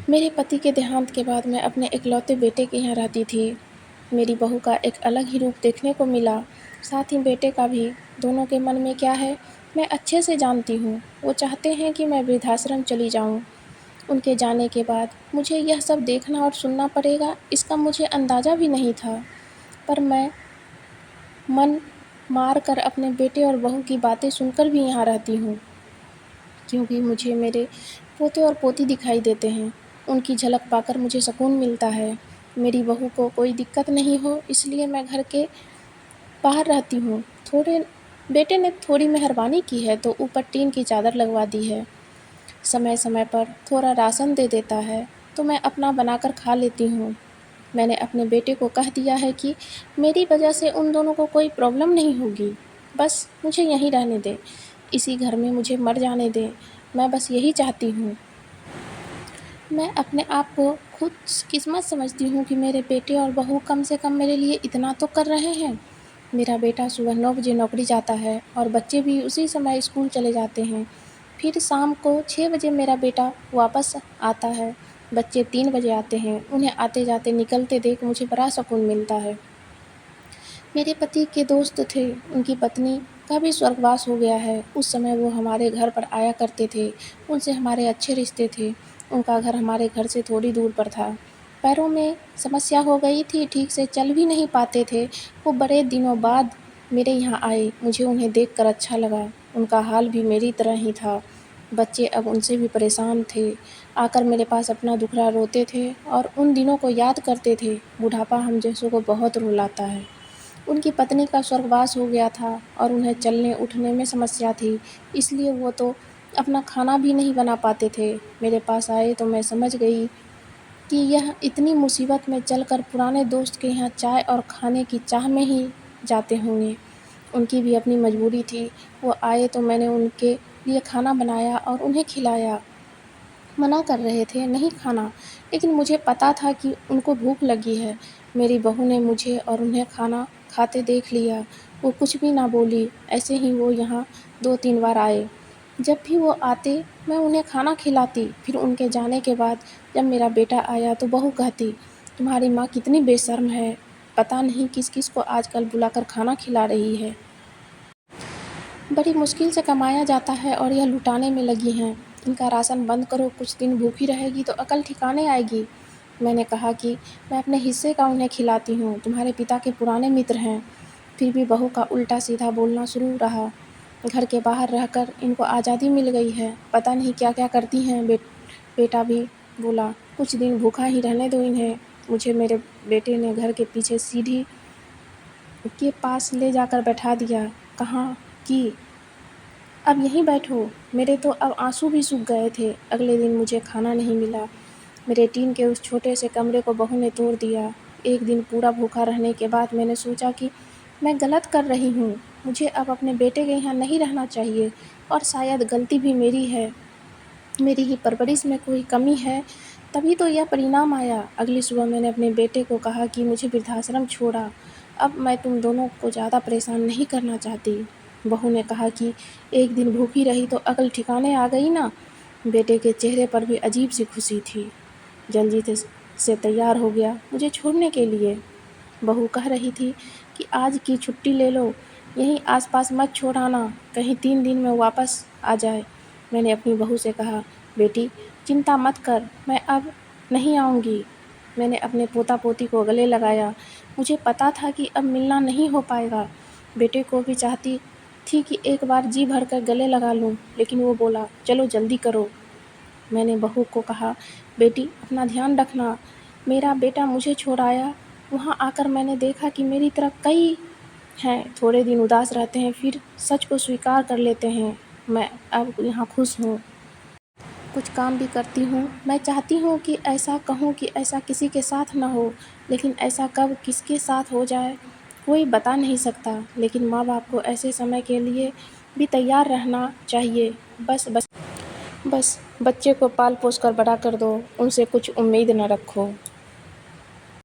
मेरे पति के देहांत के बाद मैं अपने इकलौते बेटे के यहाँ रहती थी। मेरी बहू का एक अलग ही रूप देखने को मिला, साथ ही बेटे का भी। दोनों के मन में क्या है, मैं अच्छे से जानती हूँ। वो चाहते हैं कि मैं वृद्धाश्रम चली जाऊँ। उनके जाने के बाद मुझे यह सब देखना और सुनना पड़ेगा, इसका मुझे अंदाज़ा भी नहीं था। पर मैं मन मार कर अपने बेटे और बहू की बातें सुनकर भी यहाँ रहती हूँ, क्योंकि मुझे मेरे पोते और पोती दिखाई देते हैं। उनकी झलक पाकर मुझे सुकून मिलता है। मेरी बहू को कोई दिक्कत नहीं हो, इसलिए मैं घर के बाहर रहती हूँ। थोड़े बेटे ने थोड़ी मेहरबानी की है तो ऊपर टीन की चादर लगवा दी है। समय समय पर थोड़ा राशन दे देता है तो मैं अपना बनाकर खा लेती हूँ। मैंने अपने बेटे को कह दिया है कि मेरी वजह से उन दोनों को कोई प्रॉब्लम नहीं होगी। बस मुझे यहीं रहने दे, इसी घर में मुझे मर जाने दे। मैं बस यही चाहती हूँ। मैं अपने आप को खुद किस्मत समझती हूँ कि मेरे बेटे और बहू कम से कम मेरे लिए इतना तो कर रहे हैं। मेरा बेटा सुबह 9 बजे नौकरी जाता है और बच्चे भी उसी समय स्कूल चले जाते हैं। फिर शाम को 6 बजे मेरा बेटा वापस आता है। बच्चे 3 बजे आते हैं। उन्हें आते जाते निकलते देख मुझे बड़ा सुकून मिलता है। मेरे पति के दोस्त थे, उनकी पत्नी का भी स्वर्गवास हो गया है। उस समय वो हमारे घर पर आया करते थे, उनसे हमारे अच्छे रिश्ते थे। उनका घर हमारे घर से थोड़ी दूर पर था। पैरों में समस्या हो गई थी, ठीक से चल भी नहीं पाते थे। वो बड़े दिनों बाद मेरे यहाँ आए, मुझे उन्हें देखकर अच्छा लगा। उनका हाल भी मेरी तरह ही था। बच्चे अब उनसे भी परेशान थे। आकर मेरे पास अपना दुखड़ा रोते थे और उन दिनों को याद करते थे। बुढ़ापा हम जैसों को बहुत रुलाता है। उनकी पत्नी का स्वर्गवास हो गया था और उन्हें चलने उठने में समस्या थी, इसलिए वो तो अपना खाना भी नहीं बना पाते थे। मेरे पास आए तो मैं समझ गई कि यह इतनी मुसीबत में चलकर पुराने दोस्त के यहाँ चाय और खाने की चाह में ही जाते होंगे। उनकी भी अपनी मजबूरी थी। वो आए तो मैंने उनके लिए खाना बनाया और उन्हें खिलाया। मना कर रहे थे नहीं खाना, लेकिन मुझे पता था कि उनको भूख लगी है। मेरी बहू ने मुझे और उन्हें खाना खाते देख लिया। वो कुछ भी ना बोली। ऐसे ही वो यहाँ 2-3 बार आए। जब भी वो आते मैं उन्हें खाना खिलाती। फिर उनके जाने के बाद जब मेरा बेटा आया तो बहू कहती, तुम्हारी माँ कितनी बेशर्म है, पता नहीं किस किस को आजकल बुलाकर खाना खिला रही है। बड़ी मुश्किल से कमाया जाता है और यह लुटाने में लगी हैं। इनका राशन बंद करो, कुछ दिन भूखी रहेगी तो अकल ठिकाने आएगी। मैंने कहा कि मैं अपने हिस्से का उन्हें खिलाती हूँ, तुम्हारे पिता के पुराने मित्र हैं। फिर भी बहू का उल्टा सीधा बोलना शुरू रहा। घर के बाहर रहकर इनको आज़ादी मिल गई है, पता नहीं क्या क्या करती हैं। बेटा भी बोला, कुछ दिन भूखा ही रहने दो इन्हें। मुझे मेरे बेटे ने घर के पीछे सीढ़ी के पास ले जाकर बैठा दिया। कहाँ कि अब यहीं बैठो। मेरे तो अब आंसू भी सूख गए थे। अगले दिन मुझे खाना नहीं मिला। मेरे टीन के उस छोटे से कमरे को बहू ने तोड़ दिया। एक दिन पूरा भूखा रहने के बाद मैंने सोचा कि मैं गलत कर रही हूँ। मुझे अब अपने बेटे के यहाँ नहीं रहना चाहिए और शायद गलती भी मेरी है। मेरी ही परवरिश में कोई कमी है, तभी तो यह परिणाम आया। अगली सुबह मैंने अपने बेटे को कहा कि मुझे वृद्धाश्रम छोड़ा। अब मैं तुम दोनों को ज़्यादा परेशान नहीं करना चाहती। बहू ने कहा कि एक दिन भूखी रही तो अकल ठिकाने आ गई ना। बेटे के चेहरे पर भी अजीब सी खुशी थी। जल्दी से तैयार हो गया मुझे छोड़ने के लिए। बहू कह रही थी कि आज की छुट्टी ले लो, यहीं आसपास मत छोड़ आना, कहीं 3 दिन में वापस आ जाए। मैंने अपनी बहू से कहा, बेटी चिंता मत कर, मैं अब नहीं आऊँगी। मैंने अपने पोता पोती को गले लगाया। मुझे पता था कि अब मिलना नहीं हो पाएगा। बेटे को भी चाहती थी कि एक बार जी भरकर गले लगा लूँ, लेकिन वो बोला, चलो जल्दी करो। मैंने बहू को कहा, बेटी अपना ध्यान रखना। मेरा बेटा मुझे छोड़ आया। वहाँ आकर मैंने देखा कि मेरी तरह कई हैं, थोड़े दिन उदास रहते हैं, फिर सच को स्वीकार कर लेते हैं। मैं अब यहाँ खुश हूँ, कुछ काम भी करती हूँ। मैं चाहती हूँ कि ऐसा कहूँ कि ऐसा किसी के साथ ना हो, लेकिन ऐसा कब किसके साथ हो जाए कोई बता नहीं सकता। लेकिन माँ बाप को ऐसे समय के लिए भी तैयार रहना चाहिए। बस बच्चे को पाल पोस कर बड़ा कर दो, उनसे कुछ उम्मीद न रखो।